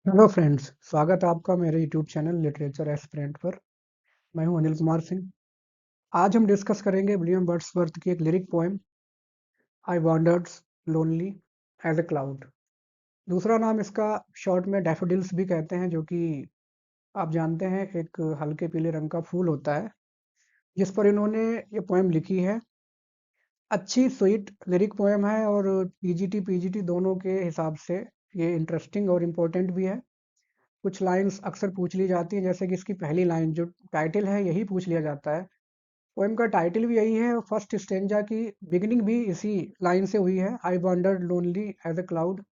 Hello friends, स्वागत है आपका मेरे यूट्यूब चैनल लिटरेचर एस्पिरेंट पर। मैं हूं अनिल कुमार सिंह। आज हम डिस्कस करेंगे विलियम वर्ड्सवर्थ की एक lyric poem I wandered lonely as a cloud. दूसरा नाम इसका शॉर्ट में डैफोडिल्स भी कहते हैं, जो कि आप जानते हैं एक हल्के पीले रंग का फूल होता है, जिस पर इन्होंने ये पोएम लिखी है। अच्छी स्वीट लिरिक पोएम है और पीजीटी पीजीटी दोनों के हिसाब से ये इंटरेस्टिंग और इम्पोर्टेंट भी है। कुछ लाइन्स अक्सर पूछ ली जाती हैं, जैसे कि इसकी पहली लाइन जो टाइटल है यही पूछ लिया जाता है। पोएम का टाइटल भी यही है और फर्स्ट स्टेंजा की बिगिनिंग भी इसी लाइन से हुई है, I wandered lonely as a cloud.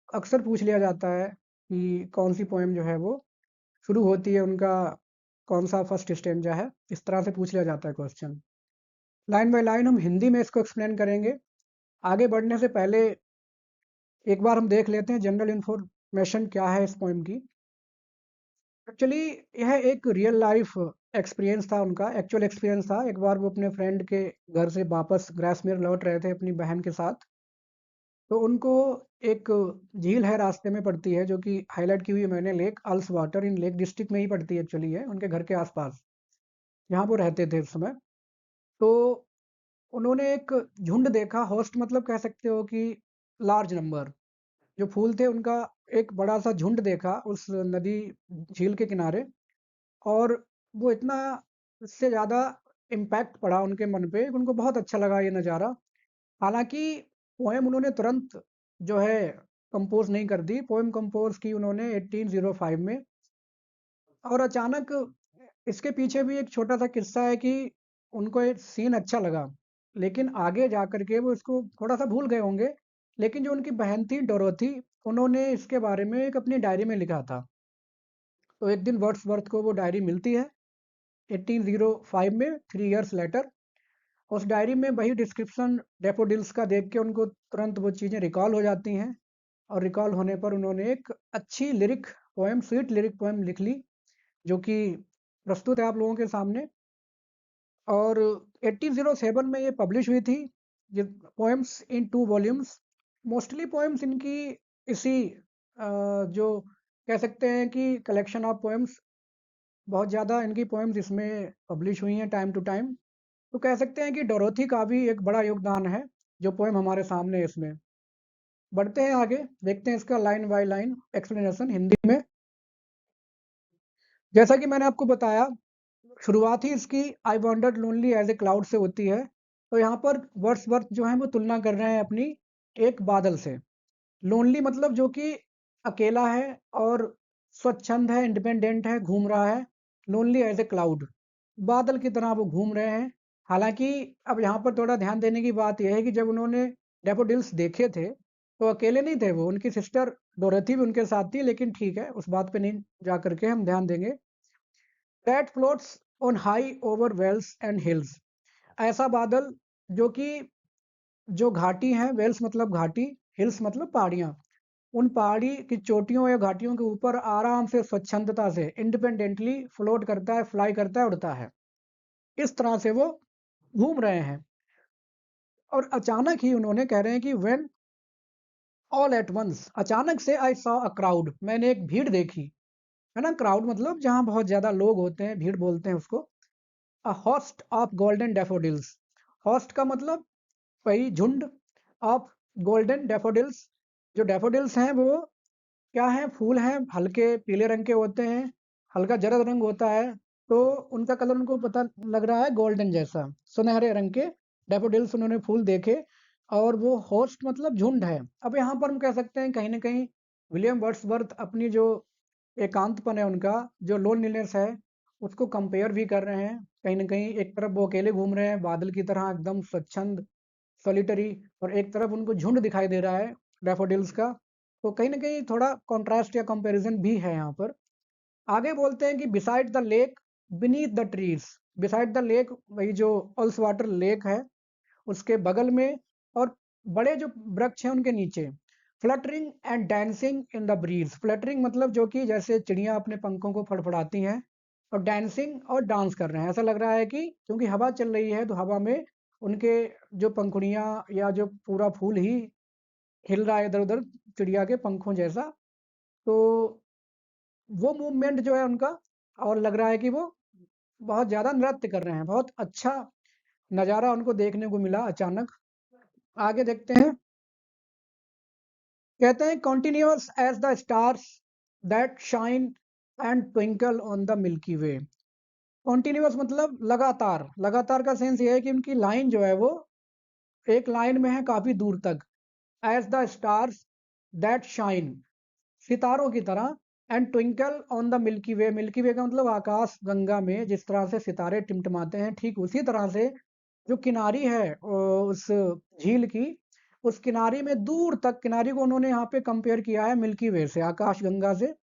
अक्सर पूछ लिया जाता है कि कौन सी पोएम जो है वो शुरू होती है, उनका कौन सा फर्स्ट स्टेंजा है। इस तरह से पूछ लिया जाता है क्वेश्चन। लाइन बाय लाइन हम हिंदी में इसको एक्सप्लेन करेंगे। आगे बढ़ने से पहले एक बार हम देख लेते हैं जनरल इन्फॉर्मेशन क्या है इस पोएम की। एक्चुअली यह एक रियल लाइफ एक्सपीरियंस था, उनका एक्चुअल एक्सपीरियंस था। एक बार वो अपने फ्रेंड के घर से वापस ग्रासमेर लौट रहे थे अपनी बहन के साथ। तो उनको एक झील है रास्ते में पड़ती है, जो कि हाईलाइट की हुई है मैंने, lake Ullswater in Lake District में ही पड़ती है। एक्चुअली है उनके घर के आसपास, जहाँ वो रहते थे उस समय। तो उन्होंने एक झुंड देखा। होस्ट मतलब कह सकते हो कि लार्ज नंबर। जो फूल थे उनका एक बड़ा सा झुंड देखा उस नदी झील के किनारे। और वो इतना, इससे ज़्यादा इम्पैक्ट पड़ा उनके मन पे, उनको बहुत अच्छा लगा ये नज़ारा। हालाँकि पोएम उन्होंने तुरंत जो है कंपोज़ नहीं कर दी। पोएम कंपोज़ की उन्होंने 1805 में। और अचानक इसके पीछे भी एक छोटा-सा किस्सा है कि उनको एक सीन अच्छा लगा, लेकिन आगे जाकर के वो इसको थोड़ा-सा भूल गए होंगे। लेकिन जो उनकी बहन थी डोरोथी, उन्होंने इसके बारे में एक अपनी डायरी में लिखा था। तो एक दिन वर्ड्सवर्थ को वो डायरी मिलती है 1805 में, 3 इयर्स लेटर। उस डायरी में वही डिस्क्रिप्शन डैफोडिल्स का देख के उनको तुरंत वो चीज़ें रिकॉल हो जाती हैं। और रिकॉल होने पर उन्होंने एक अच्छी lyric poem, sweet lyric poem लिख ली, जो कि प्रस्तुत है आप लोगों के सामने। और 1807 में ये पब्लिश हुई थी, ये poems in 2 volumes. Mostly poems इनकी इसी जो कह सकते हैं कि कलेक्शन ऑफ पोएम्स, बहुत ज़्यादा इनकी पोएम्स इसमें पब्लिश हुई हैं टाइम टू टाइम। तो कह सकते हैं कि डोरोथी का भी एक बड़ा योगदान है जो पोएम हमारे सामने है इसमें। बढ़ते हैं आगे, देखते हैं इसका line by line explanation Hindi में। जैसा कि मैंने आपको बताया, शुरुआत ही इसकी I wandered lonely as a cloud से होती है। तो यहाँ पर वर्ड्सवर्थ जो है वो तुलना कर रहे हैं अपनी एक बादल से। लोनली मतलब जो कि अकेला है और स्वच्छंद है, इंडिपेंडेंट है, घूम रहा है। लोनली एज ए क्लाउड, बादल की तरह वो घूम रहे हैं। हालांकि अब यहाँ पर थोड़ा ध्यान देने की बात यह है कि जब उन्होंने डैफोडिल्स देखे थे तो अकेले नहीं थे वो, उनकी सिस्टर डोरथी भी उनके साथ थी। लेकिन ठीक है, उस बात पे नहीं जा करके हम ध्यान देंगे। That floats on high over vales and hills, ऐसा बादल जो कि जो घाटी है, वेल्स मतलब घाटी, हिल्स मतलब पहाड़ियाँ, उन पहाड़ी की चोटियों या घाटियों के ऊपर आराम से, स्वच्छंदता से, इंडिपेंडेंटली फ्लोट करता है, फ्लाई करता है, उड़ता है। इस तरह से वो घूम रहे हैं। और अचानक ही उन्होंने कह रहे हैं कि व्हेन ऑल एट वंस, अचानक से आई सॉ अ क्राउड, मैंने एक भीड़ देखी। है ना, क्राउड मतलब जहाँ बहुत ज्यादा लोग होते हैं, भीड़ बोलते हैं उसको। A host of golden daffodils, host का मतलब वही झुंड, ऑफ गोल्डन डैफोडिल्स, जो डैफोडिल्स हैं वो क्या है, फूल हैं, हल्के पीले रंग के होते हैं, हल्का जर्द रंग होता है। तो उनका कलर उनको पता लग रहा है गोल्डन जैसा, सुनहरे रंग के डैफोडिल्स उन्होंने फूल देखे। और वो होस्ट मतलब झुंड है। अब यहाँ पर हम कह सकते हैं कहीं ना कहीं विलियम वर्ड्सवर्थ अपनी जो एकांतपन है उनका, जो लोनलीनेस है, उसको कंपेयर भी कर रहे हैं। कहीं ना कहीं एक तरफ वो अकेले घूम रहे हैं बादल की तरह एकदम स्वच्छंद, सॉलिटरी, और एक तरफ उनको झुंड दिखाई दे रहा है डैफोडिल्स का। तो कहीं न कहीं थोड़ा कॉन्ट्रास्ट या कंपैरिज़न भी है यहाँ पर। आगे बोलते हैं कि beside the lake, beneath the trees, beside the lake वही जो अल्स वाटर लेक है, उसके बगल में, और बड़े जो वृक्ष हैं उनके नीचे, fluttering and dancing in the breeze. Fluttering मतलब जो कि जैसे चिड़ियाँ अपने पंखों को फड़फड़ाती हैं, और डांसिंग और डांस कर रहे हैं। ऐसा लग रहा है कि क्योंकि हवा चल रही है तो हवा में उनके जो पंखुड़ियाँ या जो पूरा फूल ही हिल रहा है इधर-उधर चिड़िया के पंखों जैसा। तो वो मूवमेंट जो है उनका, और लग रहा है कि वो बहुत ज़्यादा नृत्य कर रहे हैं। बहुत अच्छा नज़ारा उनको देखने को मिला अचानक। आगे देखते हैं। कहते हैं continuous as the stars that shine and twinkle on the milky way. Continuous मतलब लगातार। लगातार का सेंस ये है कि उनकी लाइन जो है वो एक लाइन में है काफ़ी दूर तक। As the stars that shine, सितारों की तरह। And twinkle on the milky Way, Milky Way का मतलब आकाश गंगा में जिस तरह से सितारे टिमटिमाते हैं, ठीक उसी तरह से जो किनारी है उस झील की, उस किनारी में दूर तक, किनारी को उन्होंने यहाँ पे कंपेयर किया है मिल्की वे से, आकाश गंगा से।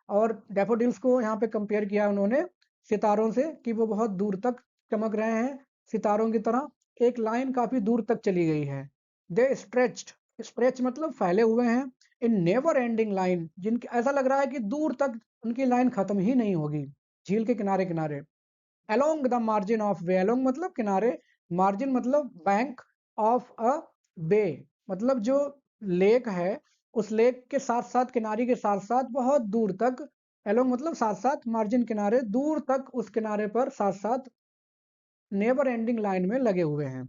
और डैफोडिल्स को यहाँ पे कंपेयर किया है उन्होंने सितारों से, कि वो बहुत दूर तक चमक रहे हैं सितारों की तरह। एक लाइन काफी दूर तक चली गई है। दे स्ट्रेच्ड, स्ट्रेच मतलब फैले हुए हैं, इन नेवर एंडिंग लाइन, जिनके ऐसा लग रहा है कि दूर तक उनकी लाइन खत्म ही नहीं होगी, झील के किनारे किनारे। along the margin of way, along मतलब किनारे, margin मतलब बैंक of a bay, मतलब जो लेक है उस लेक के साथ साथ, किनारे के साथ साथ बहुत दूर तक। along मतलब साथ साथ, मार्जिन किनारे, दूर तक उस किनारे पर साथ साथ नेवर एंडिंग लाइन में लगे हुए हैं।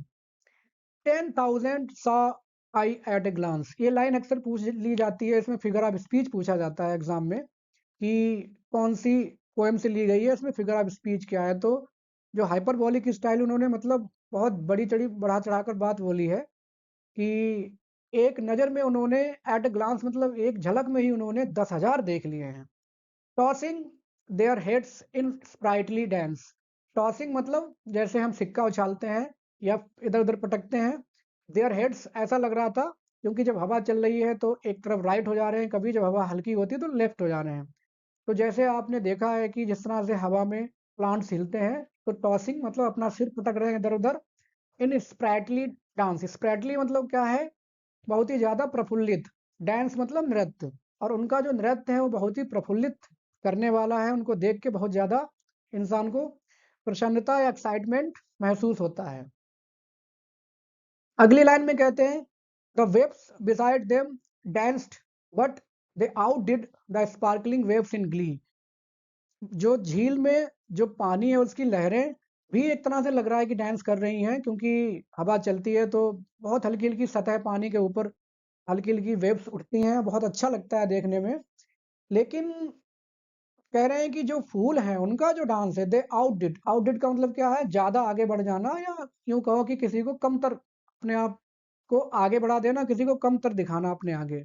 10,000 saw I at a glance, ये लाइन अक्सर पूछ ली जाती है, इसमें फिगर ऑफ स्पीच पूछा जाता है एग्जाम में कि कौन सी पोएम से ली गई है, इसमें फिगर ऑफ स्पीच क्या है। तो जो हाइपरबोलिक स्टाइल उन्होंने मतलब बहुत बड़ी चढ़ी बढ़ा चढ़ाकर बात बोली है कि एक नज़र में उन्होंने, एट अ ग्लांस मतलब एक झलक में ही उन्होंने 10,000 देख लिए हैं। Tossing their heads in sprightly dance, tossing मतलब जैसे हम सिक्का उछालते हैं या इधर उधर पटकते हैं। देयर हेड्स ऐसा लग रहा था, क्योंकि जब हवा चल रही है तो एक तरफ राइट हो जा रहे हैं, कभी जब हवा हल्की होती है तो लेफ्ट हो जा रहे हैं। तो जैसे आपने देखा है कि जिस तरह से हवा में प्लांट्स हिलते हैं, तो टॉसिंग मतलब अपना सिर पटक रहे हैं इधर उधर। इन स्प्रैटली डांस, स्प्रैटली मतलब क्या है, बहुत ही ज्यादा प्रफुल्लित। डांस मतलब नृत्य, और उनका जो नृत्य है वो बहुत ही प्रफुल्लित करने वाला है। उनको देख के बहुत ज्यादा इंसान को प्रसन्नता या एक्साइटमेंट महसूस होता है। अगली लाइन में कहते हैं the waves beside them danced but they out did the sparkling waves in Glee. जो झील में जो पानी है उसकी लहरें भी एक तरह से लग रहा है कि डांस कर रही हैं, क्योंकि हवा चलती है तो बहुत हल्की हल्की सतह पानी के ऊपर हल्की हल्की वेव्स उठती हैं, बहुत अच्छा लगता है देखने में। लेकिन कह रहे हैं कि जो फूल हैं उनका जो डांस है, दे आउटडिड, आउटडिड का मतलब क्या है, ज्यादा आगे बढ़ जाना, या यूं कहो कि किसी को कमतर, अपने आप को आगे बढ़ा देना, किसी को कमतर दिखाना अपने आगे।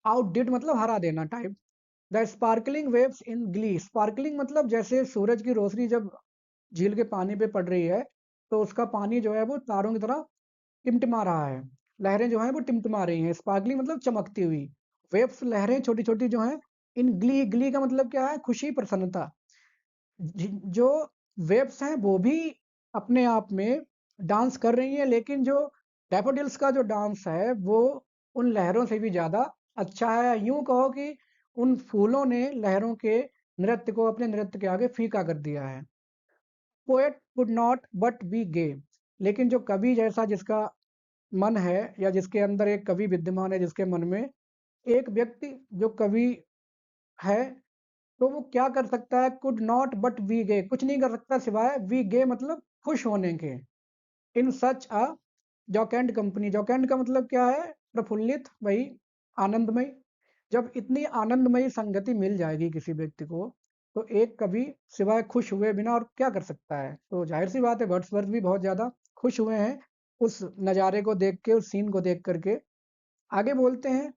आउटडिड मतलब हरा देना type. The sparkling waves in Glee, sparkling मतलब जैसे सूरज की रोशनी जब झील के पानी पे पड़ रही है तो उसका पानी जो है वो तारों की तरह टिमटिमा रहा है। लहरें जो हैं वो टिमटिमा रही हैं, स्पार्कलिंग मतलब चमकती हुई। वेव्स लहरें छोटी छोटी जो हैं। इन ग्ली, ग्ली का मतलब क्या है, खुशी प्रसन्नता। जो वेव्स हैं वो भी अपने आप में डांस कर रही हैं, लेकिन जो डैफोडिल्स का जो डांस है वो उन लहरों से भी ज्यादा अच्छा है। यूं कहो कि उन फूलों ने लहरों के नृत्य को अपने नृत्य के आगे फीका कर दिया है। Poet could not but be gay, लेकिन जो कवि जैसा जिसका मन है, या जिसके अंदर एक कवि विद्यमान है, जिसके मन में एक व्यक्ति जो कवि है, तो वो क्या कर सकता है, कुड नॉट बट वी गे, कुछ नहीं कर सकता सिवाय वी गे मतलब खुश होने के। इन सच अ जॉकेंट कंपनी, जॉकेंट का मतलब क्या है, प्रफुल्लित, वही आनंदमय। जब इतनी आनंदमयी संगति मिल जाएगी किसी व्यक्ति को, तो एक कवि सिवाय खुश हुए बिना और क्या कर सकता है। तो जाहिर सी बात है वर्ड्सवर्थ भी बहुत ज्यादा खुश हुए हैं उस नज़ारे को देख के, उस सीन को देख करके। आगे बोलते हैं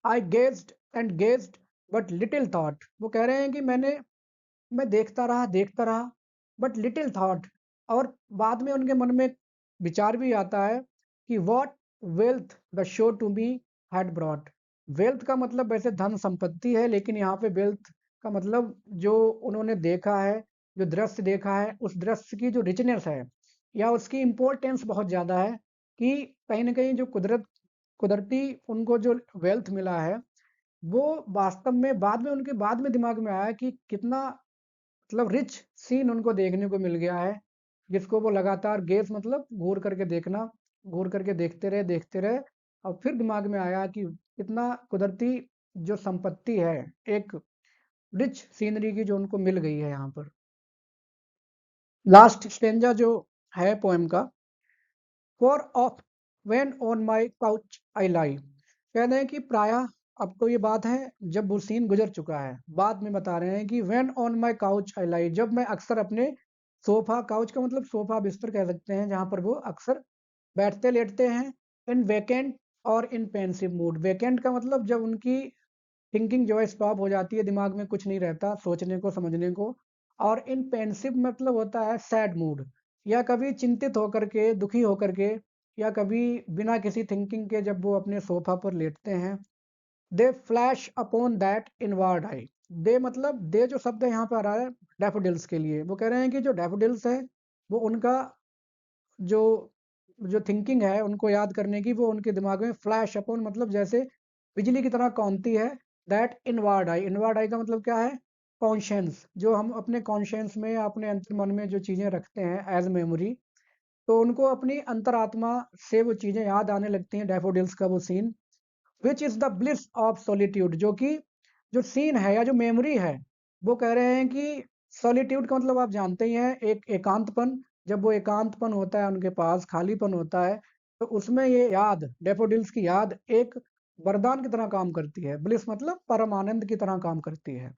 I gazed and gazed but little thought, वो कह रहे हैं कि मैं देखता रहा बट लिटिल थॉट। और बाद में उनके मन में विचार भी आता है कि what wealth the show to me had brought. Wealth का मतलब वैसे धन संपत्ति है, लेकिन यहाँ पे वेल्थ का मतलब जो उन्होंने देखा है, जो दृश्य देखा है, उस दृश्य की जो रिचनेस है या उसकी इम्पोर्टेंस बहुत ज़्यादा है, कि कहीं ना कहीं जो कुदरती उनको जो वेल्थ मिला है, वो वास्तव में बाद में दिमाग में आया कि कितना मतलब रिच सीन उनको देखने को मिल गया है, जिसको वो लगातार गेस मतलब घूर करके देखना, घूर करके देखते रहे। और फिर दिमाग में आया कि कितना कुदरती जो संपत्ति है, एक रिच सीनरी की जो उनको मिल गई है यहाँ पर। लास्ट स्टेंजा जो है पोएम का, for oft when on my couch I lie, कहते हैं कि प्रायः, अब तो ये बात है जब वो सीन गुजर चुका है, बाद में बता रहे हैं कि when on my couch I lie, जब मैं अक्सर अपने सोफा, काउच का मतलब सोफा बिस्तर कह सकते हैं, जहाँ पर वो अक्सर बैठते लेटते हैं, इन वेकेंट और इन पेंसिव मूड। वेकेंट का मतलब जब उनकी थिंकिंग जो है स्टॉप हो जाती है, दिमाग में कुछ नहीं रहता सोचने को समझने को। और इन पेंसिव मतलब होता है सैड मूड, या कभी चिंतित होकर के, दुखी होकर के, या कभी बिना किसी थिंकिंग के जब वो अपने सोफा पर लेटते हैं। They flash upon that inward eye, they मतलब दे जो शब्द है यहाँ पर आ रहा है डैफोडिल्स के लिए, वो कह रहे हैं कि जो डैफोडिल्स है वो उनका जो जो थिंकिंग है उनको याद करने की, वो उनके दिमाग में फ्लैश अपॉन मतलब जैसे बिजली की तरह कौनती है। दैट इनवर्ड आई, इनवर्ड आई का मतलब क्या है? कॉन्शियंस, जो हम अपने कॉन्शियंस में या अपने अंतर मन में जो चीज़ें रखते हैं एज मेमोरी, तो उनको अपनी अंतरात्मा से वो चीज़ें याद आने लगती हैं, डैफोडिल्स का वो सीन। Which is the bliss of solitude, जो कि जो सीन है या जो मेमोरी है, वो कह रहे हैं कि सॉलिट्यूड का मतलब आप जानते ही हैं, एक एकांतपन। जब वो एकांतपन होता है उनके पास, खालीपन होता है, तो उसमें ये याद, डैफोडिल्स की याद एक वरदान की तरह काम करती है। ब्लिस मतलब परम आनंद की तरह काम करती है।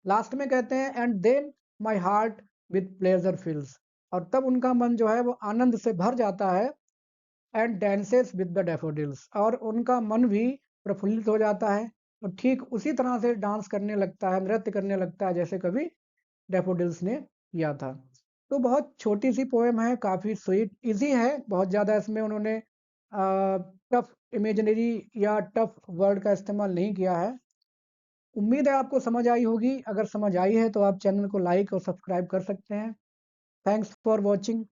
लास्ट में कहते हैं and then my heart with pleasure fills, और तब उनका मन जो है वो आनंद से भर जाता है। And dances with the daffodils, और उनका मन भी प्रफुल्लित हो जाता है, और ठीक उसी तरह से डांस करने लगता है, नृत्य करने लगता है जैसे कभी डैफोडिल्स ने किया था। तो बहुत छोटी सी पोएम है, काफ़ी स्वीट, इजी है, बहुत ज़्यादा इसमें उन्होंने टफ इमेजिनरी या टफ वर्ड का इस्तेमाल नहीं किया है। उम्मीद है आपको समझ आई होगी। अगर समझ आई है तो आप चैनल को लाइक और सब्सक्राइब कर सकते हैं। Thanks for watching.